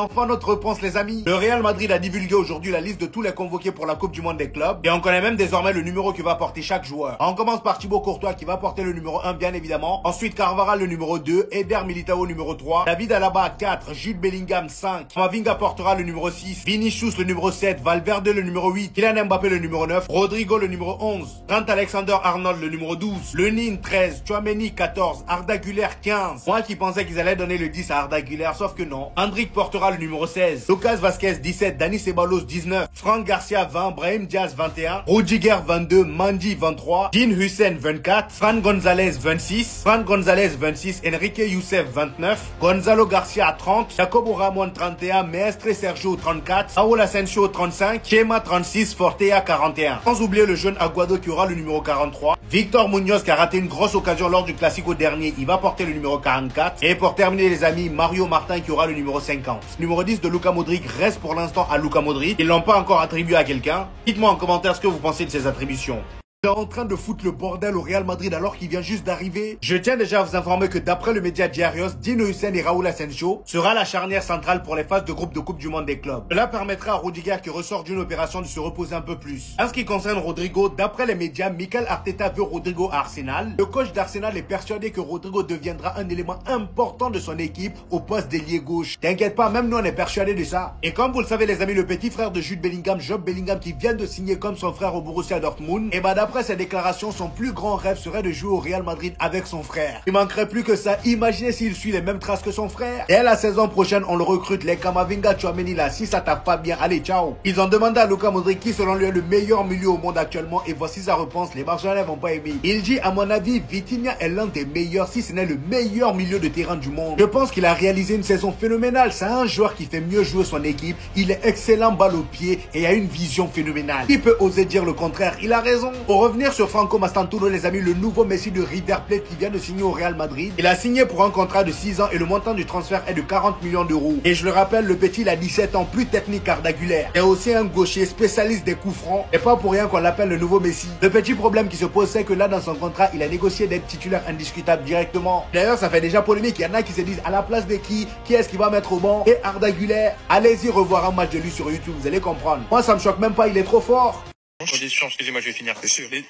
Enfin notre réponse les amis. Le Real Madrid a divulgué aujourd'hui la liste de tous les convoqués pour la Coupe du Monde des clubs. Et on connaît même désormais le numéro que va porter chaque joueur. On commence par Thibaut Courtois qui va porter le numéro 1 bien évidemment. Ensuite Carvajal le numéro 2, Eder Militao numéro 3, David Alaba 4, Jude Bellingham 5, Camavinga portera le numéro 6, Vinicius le numéro 7, Valverde le numéro 8, Kylian Mbappé le numéro 9, Rodrigo le numéro 11, Trent Alexander-Arnold le numéro 12, Lenin 13, Tchouaméni 14, Arda Güler 15. Moi qui pensais qu'ils allaient donner le 10 à Arda Güler, sauf que non. Hendrik portera le numéro 16, Lucas Vazquez 17, Dani Ceballos 19, Franck Garcia 20, Brahim Diaz 21, Rudiger 22, Mandi 23, Dean Hussein 24, Fran Gonzalez 26, Fran Gonzalez 26, Enrique Youssef 29, Gonzalo Garcia 30, Jacobo Ramon 31, Mestre Sergio 34, Raúl Asensio 35, Chema 36, Fortea 41. Sans oublier le jeune Aguado qui aura le numéro 43, Victor Munoz qui a raté une grosse occasion lors du Classico dernier, il va porter le numéro 44. Et pour terminer les amis, Mario Martin qui aura le numéro 50. Numéro 10 de Luka Modric reste pour l'instant à Luka Modric. Ils l'ont pas encore attribué à quelqu'un. Dites-moi en commentaire ce que vous pensez de ces attributions. En train de foutre le bordel au Real Madrid alors qu'il vient juste d'arriver. Je tiens déjà à vous informer que d'après le média Diarios, Dino Hussein et Raúl Asensio sera la charnière centrale pour les phases de groupe de Coupe du Monde des clubs. Cela permettra à Rudiger qui ressort d'une opération de se reposer un peu plus. En ce qui concerne Rodrigo, d'après les médias, Mikel Arteta veut Rodrigo à Arsenal. Le coach d'Arsenal est persuadé que Rodrigo deviendra un élément important de son équipe au poste d'ailier gauche. T'inquiète pas, même nous on est persuadés de ça. Et comme vous le savez les amis, le petit frère de Jude Bellingham, Job Bellingham qui vient de signer comme son frère au Borussia Dortmund, et bah d'après ses déclarations, son plus grand rêve serait de jouer au Real Madrid avec son frère. Il manquerait plus que ça. Imaginez s'il suit les mêmes traces que son frère. Dès la saison prochaine, on le recrute. Les Camavinga, Tchouaméni là, si ça tape pas bien, allez, ciao. Ils ont demandé à Luka Modric qui selon lui est le meilleur milieu au monde actuellement et voici sa réponse. Les Barcelonais vont pas aimer. Il dit à mon avis, Vitinha est l'un des meilleurs, si ce n'est le meilleur milieu de terrain du monde. Je pense qu'il a réalisé une saison phénoménale. C'est un joueur qui fait mieux jouer son équipe. Il est excellent balle au pied et a une vision phénoménale. Qui peut oser dire le contraire? Il a raison. Pour revenir sur Franco Mastantuono les amis, le nouveau Messi de River Plate qui vient de signer au Real Madrid. Il a signé pour un contrat de 6 ans et le montant du transfert est de 40 millions d'euros. Et je le rappelle, le petit il a 17 ans, plus technique qu'Arda Güler. Et aussi un gaucher spécialiste des coups francs. Et pas pour rien qu'on l'appelle le nouveau Messi. Le petit problème qui se pose c'est que là dans son contrat, il a négocié d'être titulaire indiscutable directement. D'ailleurs ça fait déjà polémique, il y en a qui se disent à la place de qui est-ce qui va mettre au banc? Et Arda Güler, allez-y revoir un match de lui sur YouTube, vous allez comprendre. Moi ça me choque même pas, il est trop fort. Condition, excusez-moi, je vais finir.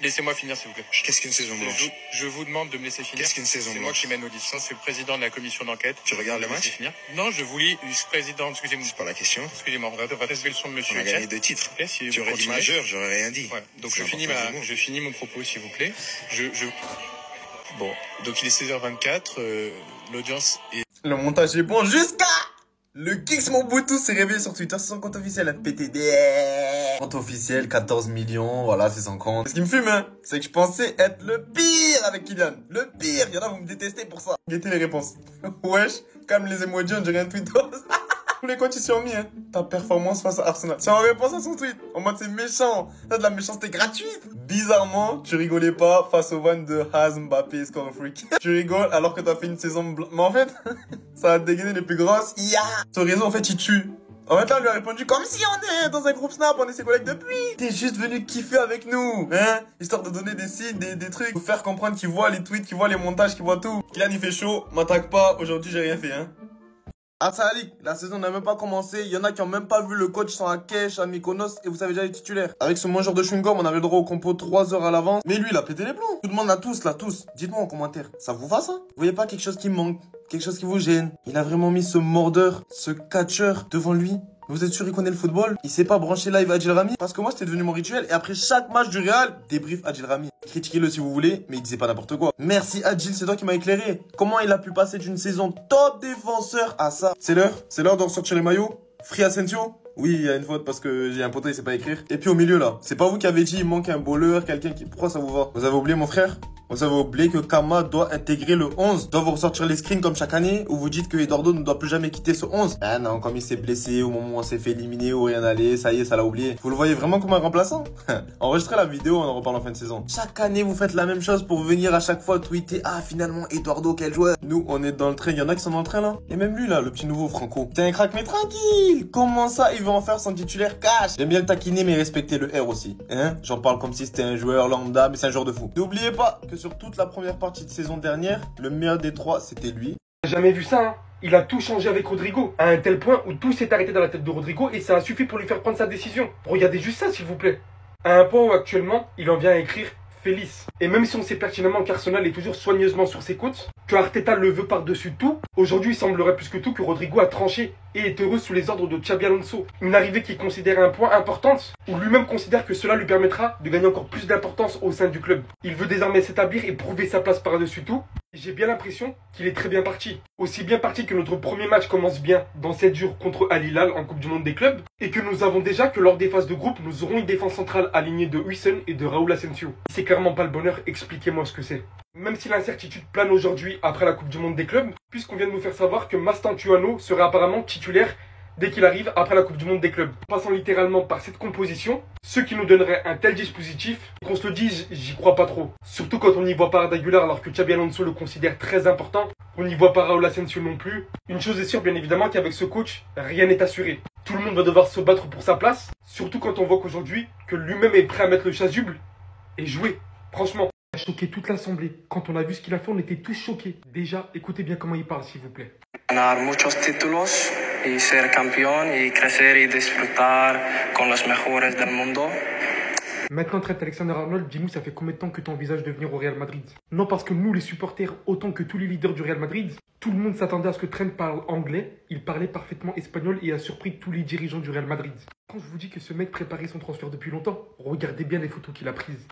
Laissez-moi finir, s'il vous plaît. Qu'est-ce qu'une saison blanche? Je vous demande de me laisser finir. Qu'est-ce qu'une saison blanche? C'est moi qui mène l'audition, c'est le président de la commission d'enquête. Tu regardes le match? Non, je voulais, président, excusez-moi. C'est pas la question. Excusez-moi, on va lever le son de monsieur. On a gagné 2 titres. Si tu aurais dit majeur, j'aurais rien dit. Ouais, donc je finis mon propos, s'il vous plaît. Bon, donc il est 16h24, l'audience est... Le montage est bon jusqu'à... Le Kix Mobutu s'est réveillé sur Twitter, c'est son compte officiel, PTD. Compte officiel, 14 millions, voilà, c'est son compte. Ce qui me fume, hein, c'est que je pensais être le pire avec Kylian. Le pire, y'en a, vous me détestez pour ça. Guettez les réponses. Wesh, comme les emojis, on dirait un tweet. Tous les comptes ils sont mis, hein. Ta performance face à Arsenal. C'est en réponse à son tweet. En mode c'est méchant. T'as de la méchanceté gratuite. Bizarrement, tu rigolais pas face au van de Haz Mbappé score freak. Tu rigoles alors que t'as fait une saison blanche. Mais en fait, ça a dégainé les plus grosses. Yeah. Son réseau en fait il tue. En fait là on lui a répondu comme si on est dans un groupe Snap, on est ses collègues depuis. T'es juste venu kiffer avec nous, hein. Histoire de donner des signes, des trucs. Pour faire comprendre qu'il voit les tweets, qu'il voit les montages, qu'il voit tout. Kylian il fait chaud, m'attaque pas. Aujourd'hui j'ai rien fait, hein. Ah ça Alik, la saison n'a même pas commencé, il y en a qui ont même pas vu le coach sans à Kesh, à Mykonos et vous savez déjà les titulaires. Avec ce mangeur de chewing-gum, on avait le droit au compo 3 heures à l'avance. Mais lui, il a pété les plombs. Je vous demande à tous, là, tous, dites-moi en commentaire, ça vous va ça? Vous voyez pas quelque chose qui manque, quelque chose qui vous gêne? Il a vraiment mis ce mordeur, ce catcheur devant lui. Vous êtes sûr il connaît le football? Il sait pas brancher live Adil Rami? Parce que moi c'était devenu mon rituel et après chaque match du Real, débrief Adil Rami. Critiquez-le si vous voulez, mais il disait pas n'importe quoi. Merci Adil, c'est toi qui m'as éclairé. Comment il a pu passer d'une saison top défenseur à ça? C'est l'heure de ressortir les maillots. Free Asensio? Oui, il y a une faute parce que j'ai un poteau, il sait pas écrire. Et puis au milieu là, c'est pas vous qui avez dit il manque un bowler, quelqu'un qui... Pourquoi ça vous va? Vous avez oublié mon frère? Vous avez oublié que Kama doit intégrer le 11. Doit vous ressortir les screens comme chaque année où vous dites que Eduardo ne doit plus jamais quitter ce 11. Ah non, comme il s'est blessé au moment où on s'est fait éliminer ou rien aller, ça y est, ça l'a oublié. Vous le voyez vraiment comme un remplaçant? Enregistrez la vidéo, on en reparle en fin de saison. Chaque année, vous faites la même chose pour venir à chaque fois tweeter. Ah, finalement, Eduardo, quel joueur. Nous, on est dans le train. Il y en a qui sont dans le train là. Et même lui là, le petit nouveau Franco. T'es un crack, mais tranquille. Comment ça, il veut en faire son titulaire cash? J'aime bien le taquiner, mais respecter le R aussi. Hein? J'en parle comme si c'était un joueur lambda, mais c'est un joueur de fou. N'oubliez pas que sur toute la première partie de saison dernière, le meilleur des trois, c'était lui. J'ai jamais vu ça, hein. Il a tout changé avec Rodrigo, à un tel point où tout s'est arrêté dans la tête de Rodrigo et ça a suffi pour lui faire prendre sa décision. Regardez juste ça s'il vous plaît. À un point où actuellement, il en vient à écrire Félix. Et même si on sait pertinemment qu'Arsenal est toujours soigneusement sur ses côtes, que Arteta le veut par-dessus tout, aujourd'hui il semblerait plus que tout que Rodrigo a tranché et est heureux sous les ordres de Xabi Alonso. Une arrivée qui est considérée un point importante, où lui-même considère que cela lui permettra de gagner encore plus d'importance au sein du club. Il veut désormais s'établir et prouver sa place par-dessus tout. J'ai bien l'impression qu'il est très bien parti. Aussi bien parti que notre premier match commence bien dans 7 jours contre Al Hilal en Coupe du Monde des clubs, et que nous avons déjà que lors des phases de groupe, nous aurons une défense centrale alignée de Huijsen et de Raúl Asensio. Si c'est clairement pas le bonheur, expliquez-moi ce que c'est. Même si l'incertitude plane aujourd'hui après la Coupe du Monde des clubs, puisqu'on vient de nous faire savoir que Mastantuono serait apparemment titulaire dès qu'il arrive après la Coupe du Monde des clubs. Passant littéralement par cette composition, ce qui nous donnerait un tel dispositif, qu'on se le dise, j'y crois pas trop. Surtout quand on n'y voit pas Arda Güler alors que Xabi Alonso le considère très important, on n'y voit pas Raúl Asensio non plus. Une chose est sûre bien évidemment qu'avec ce coach, rien n'est assuré. Tout le monde va devoir se battre pour sa place, surtout quand on voit qu'aujourd'hui, que lui-même est prêt à mettre le chasuble et jouer. Franchement. Il a choqué toute l'assemblée. Quand on a vu ce qu'il a fait, on était tous choqués. Déjà, écoutez bien comment il parle, s'il vous plaît. Ganar muchos títulos y ser campeón y crecer y disfrutar con los mejores del mundo. Maintenant, Trent Alexander-Arnold, dis-nous, ça fait combien de temps que tu envisages de venir au Real Madrid? Non, parce que nous, les supporters, autant que tous les leaders du Real Madrid, tout le monde s'attendait à ce que Trent parle anglais. Il parlait parfaitement espagnol et a surpris tous les dirigeants du Real Madrid. Quand je vous dis que ce mec préparait son transfert depuis longtemps, regardez bien les photos qu'il a prises.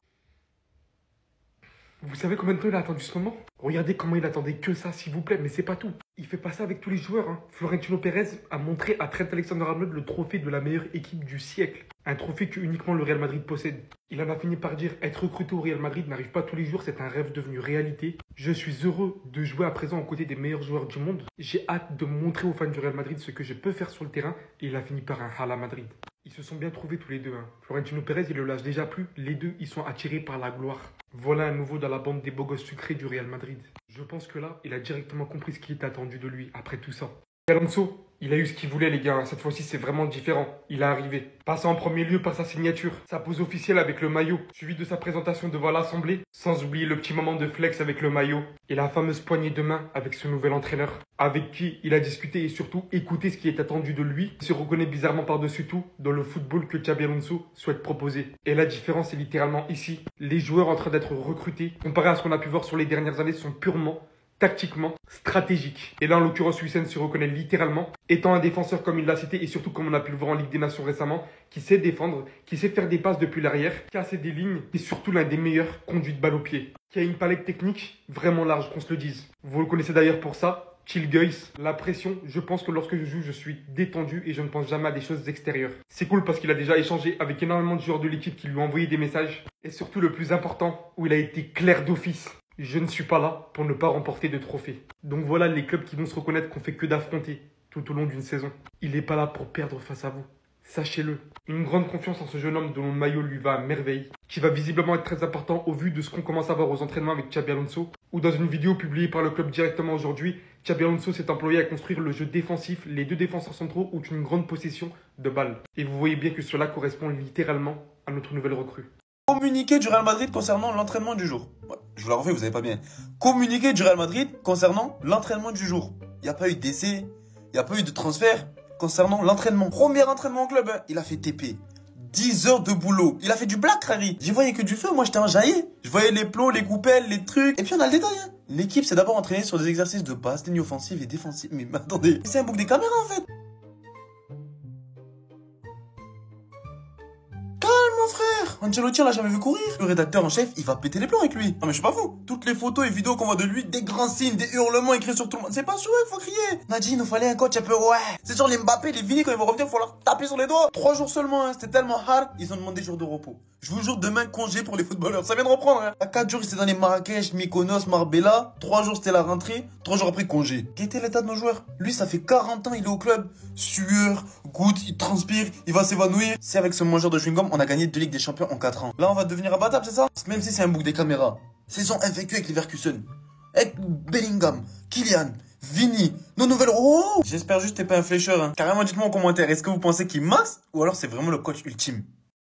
Vous savez combien de temps il a attendu ce moment? Regardez comment il attendait que ça, s'il vous plaît, mais c'est pas tout. Il fait pas ça avec tous les joueurs. Florentino Pérez a montré à Trent Alexander-Arnold le trophée de la meilleure équipe du siècle. Un trophée que uniquement le Real Madrid possède. Il en a fini par dire être recruté au Real Madrid n'arrive pas tous les jours, c'est un rêve devenu réalité. Je suis heureux de jouer à présent aux côtés des meilleurs joueurs du monde. J'ai hâte de montrer aux fans du Real Madrid ce que je peux faire sur le terrain et il a fini par un Hala Madrid. Ils se sont bien trouvés tous les deux. Florentino Pérez, il le lâche déjà plus. Les deux, ils sont attirés par la gloire. Voilà un nouveau dans la bande des beaux gosses sucrés du Real Madrid. Je pense que là, il a directement compris ce qui est attendu de lui après tout ça. Alonso, il a eu ce qu'il voulait les gars, cette fois-ci c'est vraiment différent, il est arrivé. Passant en premier lieu par sa signature, sa pose officielle avec le maillot, suivi de sa présentation devant l'Assemblée, sans oublier le petit moment de flex avec le maillot, et la fameuse poignée de main avec ce nouvel entraîneur, avec qui il a discuté et surtout écouté ce qui est attendu de lui, il se reconnaît bizarrement par-dessus tout dans le football que Xabi Alonso souhaite proposer. Et la différence est littéralement ici, les joueurs en train d'être recrutés, comparé à ce qu'on a pu voir sur les dernières années, sont purement tactiquement stratégique. Et là, en l'occurrence, Huijsen se reconnaît littéralement, étant un défenseur comme il l'a cité, et surtout comme on a pu le voir en Ligue des Nations récemment, qui sait défendre, qui sait faire des passes depuis l'arrière, qui a assez des lignes, et surtout l'un des meilleurs conduits de balle au pied, qui a une palette technique vraiment large, qu'on se le dise. Vous le connaissez d'ailleurs pour ça, Chill Guys, la pression, je pense que lorsque je joue, je suis détendu et je ne pense jamais à des choses extérieures. C'est cool parce qu'il a déjà échangé avec énormément de joueurs de l'équipe qui lui ont envoyé des messages, et surtout le plus important, où il a été clair d'office. Je ne suis pas là pour ne pas remporter de trophée. Donc voilà les clubs qui vont se reconnaître qu'on fait que d'affronter tout au long d'une saison. Il n'est pas là pour perdre face à vous. Sachez-le. Une grande confiance en ce jeune homme dont le maillot lui va à merveille, qui va visiblement être très important au vu de ce qu'on commence à voir aux entraînements avec Xabi Alonso, ou dans une vidéo publiée par le club directement aujourd'hui, Xabi Alonso s'est employé à construire le jeu défensif. Les deux défenseurs centraux ont une grande possession de balle. Et vous voyez bien que cela correspond littéralement à notre nouvelle recrue. Communiqué du Real Madrid concernant l'entraînement du jour. Ouais, je vous la refais, vous savez pas bien. Communiqué du Real Madrid concernant l'entraînement du jour. Il n'y a pas eu d'essai, il n'y a pas eu de transfert concernant l'entraînement. Premier entraînement au club, il a fait TP. 10 heures de boulot. Il a fait du black, Harry. J'y voyais que du feu, moi j'étais enjaillé. Je voyais les plots, les coupelles, les trucs. Et puis on a le détail. L'équipe s'est d'abord entraînée sur des exercices de passe, ligne offensive et défensive. Mais attendez, c'est un bouc des caméras en fait. Frère, Ancelotti l'a jamais vu courir. Le rédacteur en chef, il va péter les plombs avec lui. Non mais je suis pas fou. Toutes les photos et vidéos qu'on voit de lui, des grands signes, des hurlements écrits sur tout le monde. C'est pas sûr, il faut crier. Nadine, il fallait un coach un peu ouais. C'est sur les Mbappé, les Vini, quand ils vont revenir, il faut leur taper sur les doigts. 3 jours seulement, c'était tellement hard. Ils ont demandé jours de repos. Je vous jure, demain, congé pour les footballeurs. Ça vient de reprendre. À 4 jours, ils étaient dans les Marrakech, Mykonos, Marbella. 3 jours, c'était la rentrée. 3 jours après, congé. Quel était l'état de nos joueurs? Lui, ça fait 40 ans, il est au club. Sueur, goutte, il transpire, il va s'évanouir. C'est avec ce mangeur de chewing-gum, on a gagné 2 Ligues des Champions en 4 ans. Là, on va devenir imbattable, c'est ça? Même si c'est un bouc des caméras. Saison invaincue avec Leverkusen. Avec Bellingham, Kylian, Vini, nos nouvelles... Oh! J'espère juste que t'es pas un flécheur. Carrément, dites-moi en commentaire, est-ce que vous pensez qu'il max ou alors c'est vraiment le coach ultime?